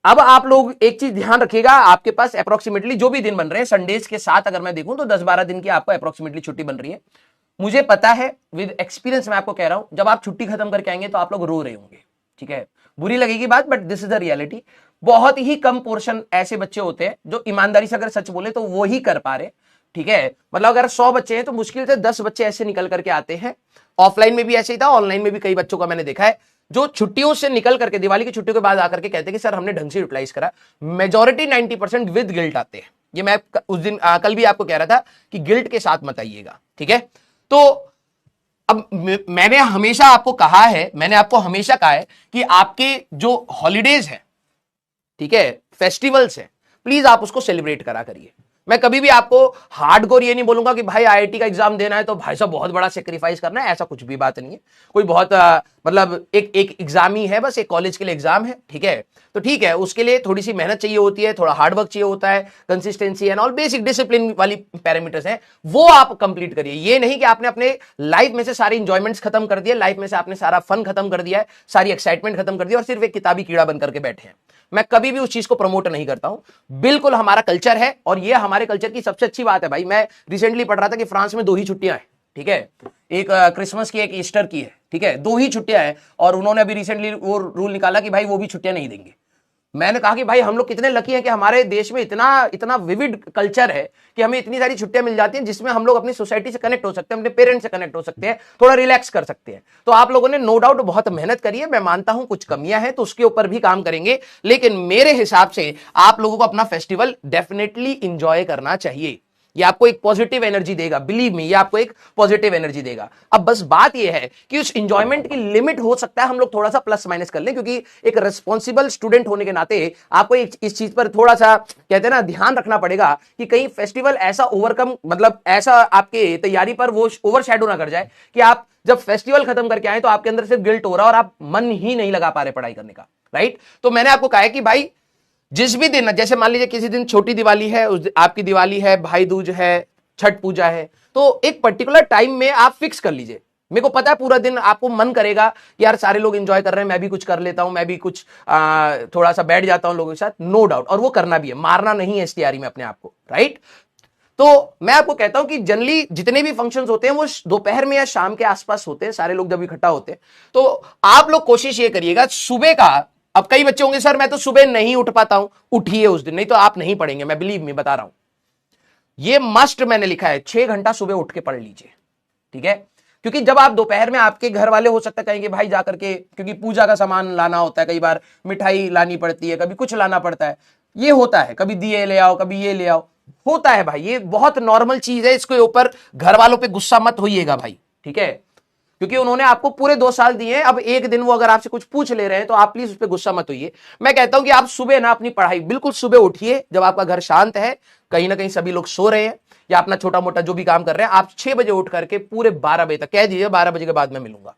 अब आप लोग एक चीज ध्यान रखिएगा, आपके पास अप्रोक्सीमेटली जो भी दिन बन रहे हैं संडेज के साथ अगर मैं देखूं तो 10-12 दिन की आपको अप्रोक्सीमेटली छुट्टी बन रही है। मुझे पता है, विद एक्सपीरियंस मैं आपको कह रहा हूं, जब आप छुट्टी खत्म करके आएंगे तो आप लोग रो रहे होंगे, ठीक है, बुरी लगेगी बात, but this is the reality. बहुत ही कम पोर्शन ऐसे बच्चे होते हैं जो ईमानदारी से अगर सच बोले तो वो ही कर पा रहे, ठीक है। मतलब अगर 100 बच्चे हैं तो मुश्किल से 10 बच्चे ऐसे निकल करके आते हैं। ऑफलाइन में भी ऐसे ही था, ऑनलाइन में भी कई बच्चों का मैंने देखा है जो छुट्टियों से निकल करके दिवाली की छुट्टियों के बाद आकर के कहते हैं कि सर हमने ढंग से यूटिलाइज करा। मेजॉरिटी 90% विद गिल्ट आते हैं। ये मैं उस दिन कल भी आपको कह रहा था कि गिल्ट के साथ मत आइएगा, ठीक है। तो अब मैंने हमेशा आपको कहा है, मैंने आपको हमेशा कहा है कि आपके जो हॉलीडेज है, ठीक है, फेस्टिवल्स है, प्लीज आप उसको सेलिब्रेट करा करिए। मैं कभी भी आपको हार्डकोर ये नहीं बोलूंगा कि भाई आईआईटी का एग्जाम देना है तो भाई साहब बहुत बड़ा सेक्रीफाइस करना है, ऐसा कुछ भी बात नहीं है। कोई बहुत मतलब एक एग्जाम ही है, बस एक कॉलेज के लिए एग्जाम है, ठीक है। तो ठीक है, उसके लिए थोड़ी सी मेहनत चाहिए होती है, थोड़ा हार्डवर्क चाहिए होता है, consistency and all basic discipline वाली पैरामीटर्स हैं, वो आप कंप्लीट करिए। ये नहीं कि आपने अपने लाइफ में से सारी इंजॉयमेंट्स खत्म कर दिए, लाइफ में से आपने सारा फन खत्म कर दिया है, सारी एक्साइटमेंट खत्म कर दी और सिर्फ एक किताबी कीड़ा बन करके बैठे हैं। मैं कभी भी उस चीज को प्रमोट नहीं करता हूं। बिल्कुल हमारा कल्चर है और ये हमारे कल्चर की सबसे अच्छी बात है भाई। मैं रिसेंटली पढ़ रहा था कि फ्रांस में 2 ही छुट्टियां हैं, ठीक है, एक क्रिसमस की, एक ईस्टर की है, ठीक है, 2 ही छुट्टियां हैं। और उन्होंने अभी रिसेंटली वो रूल निकाला कि भाई वो भी छुट्टियां नहीं देंगे। मैंने कहा कि भाई हम लोग कितने लकी हैं कि हमारे देश में इतना इतना विविड कल्चर है कि हमें इतनी सारी छुट्टियां मिल जाती हैं जिसमें हम लोग अपनी सोसाइटी से कनेक्ट हो सकते हैं, अपने पेरेंट्स से कनेक्ट हो सकते हैं, थोड़ा रिलैक्स कर सकते हैं। तो आप लोगों ने नो डाउट बहुत मेहनत करी है, मैं मानता हूं कुछ कमियां हैं तो उसके ऊपर भी काम करेंगे, लेकिन मेरे हिसाब से आप लोगों को अपना फेस्टिवल डेफिनेटली इंजॉय करना चाहिए। ये आपको एक पॉजिटिव एनर्जी देगा, बिलीव मी, ये आपको एक पॉजिटिव एनर्जी देगा। अब बस बात ये है कि उस एंजॉयमेंट की लिमिट हो सकता है हम लोग थोड़ा सा प्लस माइनस कर लें, क्योंकि एक रिस्पॉन्सिबल स्टूडेंट होने के नाते आपको इस चीज पर थोड़ा सा कहते हैं ना ध्यान रखना पड़ेगा कि कहीं फेस्टिवल ऐसा ओवरकम, मतलब ऐसा आपके तैयारी पर वो ओवर शैडो ना कर जाए कि आप जब फेस्टिवल खत्म करके आए तो आपके अंदर सिर्फ गिल्ट हो रहा और आप मन ही नहीं लगा पा रहे पढ़ाई करने का, राइट। तो मैंने आपको कहा है कि भाई जिस भी दिन, जैसे मान लीजिए किसी दिन छोटी दिवाली है, उस आपकी दिवाली है, भाई दूज है, छठ पूजा है, तो एक पर्टिकुलर टाइम में आप फिक्स कर लीजिए। मेरे को पता है पूरा दिन आपको मन करेगा कि यार सारे लोग एंजॉय कर रहे हैं, मैं भी कुछ कर लेता हूं, मैं भी कुछ थोड़ा सा बैठ जाता हूं लोगों के साथ, नो डाउट, और वो करना भी है, मारना नहीं है इस तैयारी में अपने आप को, राइट। तो मैं आपको कहता हूं कि जनरली जितने भी फंक्शंस होते हैं वो दोपहर में या शाम के आसपास होते हैं, सारे लोग जब इकट्ठा होते हैं। तो आप लोग कोशिश ये करिएगा सुबह का, अब कई बच्चे होंगे सर मैं तो सुबह नहीं उठ पाता हूं, उठिए उस दिन, नहीं तो आप नहीं पढ़ेंगे, मैं बिलीव में बता रहा हूं, ये मस्ट मैंने लिखा है, 6 घंटा सुबह उठ के पढ़ लीजिए, ठीक है। क्योंकि जब आप दोपहर में, आपके घर वाले हो सकता है कहेंगे भाई जाकर के, क्योंकि पूजा का सामान लाना होता है, कई बार मिठाई लानी पड़ती है, कभी कुछ लाना पड़ता है, ये होता है, कभी दिए ले आओ, कभी ये ले आओ, होता है भाई, ये बहुत नॉर्मल चीज है, इसके ऊपर घर वालों पे गुस्सा मत होइएगा भाई, ठीक है। क्योंकि उन्होंने आपको पूरे 2 साल दिए हैं, अब एक दिन वो अगर आपसे कुछ पूछ ले रहे हैं तो आप प्लीज उस पर गुस्सा मत होइए। मैं कहता हूं कि आप सुबह ना अपनी पढ़ाई बिल्कुल सुबह उठिए, जब आपका घर शांत है, कहीं ना कहीं सभी लोग सो रहे हैं या अपना छोटा मोटा जो भी काम कर रहे हैं, आप 6 बजे उठ करके पूरे 12 बजे तक कह दीजिए 12 बजे के बाद मैं मिलूंगा।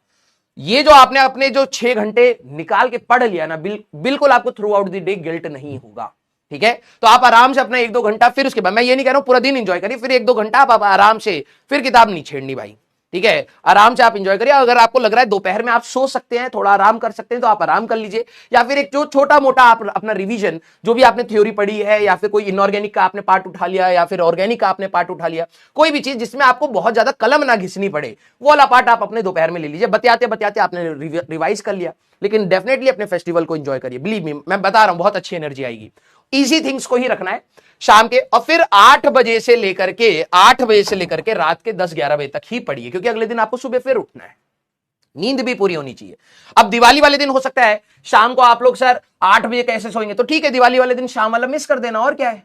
ये जो आपने अपने जो 6 घंटे निकाल के पढ़ लिया ना, बिल्कुल आपको through out the day guilt नहीं होगा, ठीक है। तो आप आराम से अपना 1-2 घंटा, फिर उसके बाद, मैं ये नहीं कह रहा हूं पूरा दिन एंजॉय करिए, फिर 1-2 घंटा आप आराम से, फिर किताब नहीं छेड़नी भाई, ठीक है, आराम से आप एंजॉय करिए। अगर आपको लग रहा है दोपहर में आप सो सकते हैं, थोड़ा आराम कर सकते हैं, तो आप आराम कर लीजिए, या फिर एक जो छोटा मोटा आप अपना रिवीजन, जो भी आपने थ्योरी पढ़ी है, या फिर कोई इनऑर्गेनिक का आपने पार्ट उठा लिया, या फिर ऑर्गेनिक का आपने पार्ट उठा लिया, कोई भी चीज जिसमें आपको बहुत ज्यादा कलम ना घिसनी पड़े, वो वाला पार्ट आप अपने दोपहर में ले लीजिए। बतियाते बतियाते आपने रिवाइज कर लिया, लेकिन डेफिनेटली अपने फेस्टिवल को एंजॉय करिए, बिलीव मी, मैं बता रहा हूं बहुत अच्छी एनर्जी आएगी। इजी थिंग्स को ही रखना है शाम के, और फिर 8 बजे से लेकर के रात के 10-11 बजे तक ही पढ़िए, क्योंकि अगले दिन आपको सुबह फिर उठना है, नींद भी पूरी होनी चाहिए। अब दिवाली वाले दिन हो सकता है शाम को आप लोग सर 8 बजे कैसे सोएंगे, तो ठीक है, दिवाली वाले दिन शाम वाला मिस कर देना, और क्या है।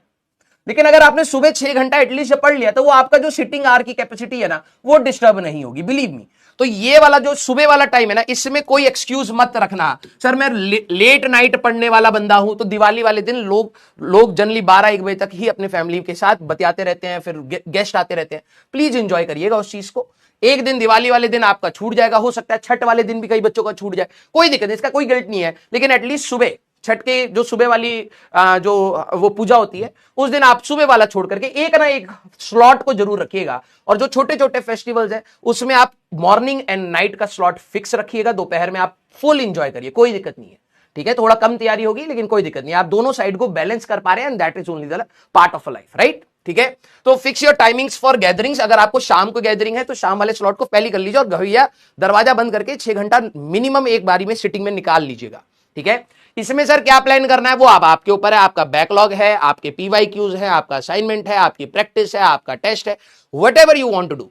लेकिन अगर आपने सुबह 6 घंटा एटलीस्ट पढ़ लिया तो वो आपका जो सिटिंग आवर की कैपेसिटी है ना, वो डिस्टर्ब नहीं होगी, बिलीव मी। तो ये वाला जो सुबह वाला टाइम है ना, इसमें कोई एक्सक्यूज मत रखना, सर मैं लेट नाइट पढ़ने वाला बंदा हूं। तो दिवाली वाले दिन लोग जनरली 12-1 बजे तक ही अपने फैमिली के साथ बतियाते रहते हैं, फिर गेस्ट आते रहते हैं, प्लीज एंजॉय करिएगा उस चीज को। एक दिन दिवाली वाले दिन आपका छूट जाएगा, हो सकता है छठ वाले दिन भी कई बच्चों का छूट जाए, कोई दिक्कत नहीं, इसका कोई गिल्ट नहीं है, लेकिन एटलीस्ट सुबह छठ के जो सुबह वाली जो वो पूजा होती है, उस दिन आप सुबह वाला छोड़ करके एक ना एक स्लॉट को जरूर रखिएगा। और जो छोटे छोटे फेस्टिवल्स हैं उसमें आप मॉर्निंग एंड नाइट का स्लॉट फिक्स रखिएगा, दोपहर में आप फुल एंजॉय करिए, कोई दिक्कत नहीं है, ठीक है, थोड़ा कम तैयारी होगी लेकिन कोई दिक्कत नहीं, आप दोनों साइड को बैलेंस कर पा रहे हैं, and that is only the part of a life, right. ठीक है, तो fix your timings for gatherings. अगर आपको शाम को गैदरिंग है तो शाम वाले स्लॉट को पहले कर लीजिए, और भैया दरवाजा बंद करके 6 घंटा मिनिमम एक बारी में सिटिंग में निकाल लीजिएगा। ठीक है, इसमें सर क्या प्लान करना है वो आपके ऊपर है, आपका बैकलॉग है, आपके PYQs है, आपका असाइनमेंट है, आपकी प्रैक्टिस है, आपका टेस्ट है, whatever you want to do.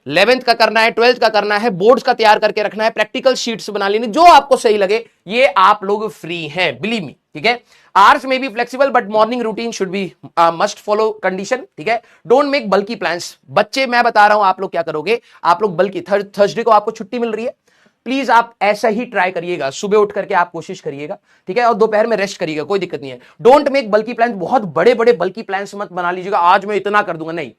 11th का करना है, 12th का करना है, बोर्ड्स का तैयार करके रखना है, प्रैक्टिकल शीट्स बना लेनी, जो आपको सही लगे, ये आप लोग फ्री हैं, बिलीव मी। ठीक है, आवर्स में be flexible but morning routine should be must follow condition. ठीक है, डोंट मेक बल्कि प्लान्स। बच्चे मैं बता रहा हूं आप लोग क्या करोगे, आप लोग बल्कि थर्सडे को आपको छुट्टी मिल रही है, प्लीज आप ऐसा ही ट्राई करिएगा, सुबह उठ करके आप कोशिश करिएगा। ठीक है, और दोपहर में रेस्ट करिएगा, कोई दिक्कत नहीं है। डोंट मेक बल्कि प्लान्स, बहुत बड़े बड़े बल्कि प्लान्स मत बना लीजिएगा, आज मैं इतना कर दूंगा, नहीं,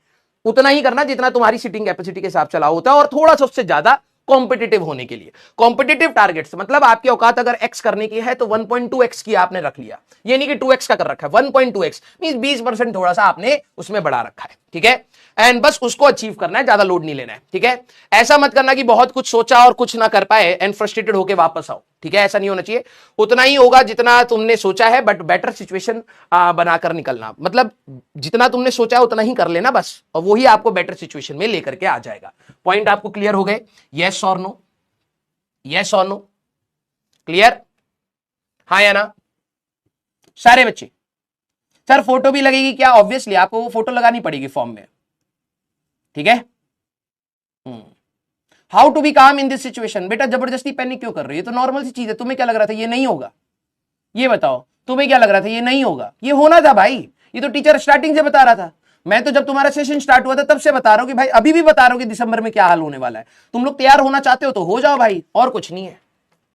उतना ही करना जितना तुम्हारी सीटिंग कैपेसिटी के हिसाब चला होता है, और थोड़ा सा उससे ज्यादा कॉम्पिटिटिव होने के लिए। कॉम्पिटिटिव टारगेट्स मतलब आपकी औकात अगर x करने की है तो 1.2x की आपने रख लिया, ये नहीं कि 2x का कर रखा है, 1.2x मींस 20% थोड़ा सा आपने उसमें बढ़ा रखा है। ठीक है, एंड बस उसको अचीव करना है, ज्यादा लोड नहीं लेना है। ठीक है, ऐसा मत करना कि बहुत कुछ सोचा और कुछ ना कर पाए एंड फ्रस्ट्रेटेड होके वापस आओ। ठीक है, ऐसा नहीं होना चाहिए, उतना ही होगा जितना तुमने सोचा है, बट बेटर सिचुएशन बनाकर निकलना, मतलब जितना तुमने सोचा है उतना ही कर लेना बस, और वही आपको बेटर सिचुएशन में लेकर के आ जाएगा। पॉइंट आपको क्लियर हो गए? यस और नो, यस और नो, क्लियर? हाँ या ना सारे बच्चे? सर फोटो भी लगेगी क्या? ऑब्वियसली आपको वो फोटो लगानी पड़ेगी फॉर्म में। ठीक है, हाउ टू बी काम इन दिस सिचुएशन। बेटा जबरदस्ती पैनिक क्यों कर रही है, तो नॉर्मल सी चीज है। तुम्हें क्या लग रहा था ये नहीं होगा, ये बताओ, तुम्हें क्या लग रहा था ये नहीं होगा? ये होना था भाई, ये तो टीचर स्टार्टिंग से बता रहा था। मैं तो जब तुम्हारा सेशन स्टार्ट हुआ था तब से बता रहा हूं कि भाई, अभी भी बता रहा हूं कि दिसंबर में क्या हाल होने वाला है। तुम लोग तैयार होना चाहते हो तो हो जाओ भाई, और कुछ नहीं है।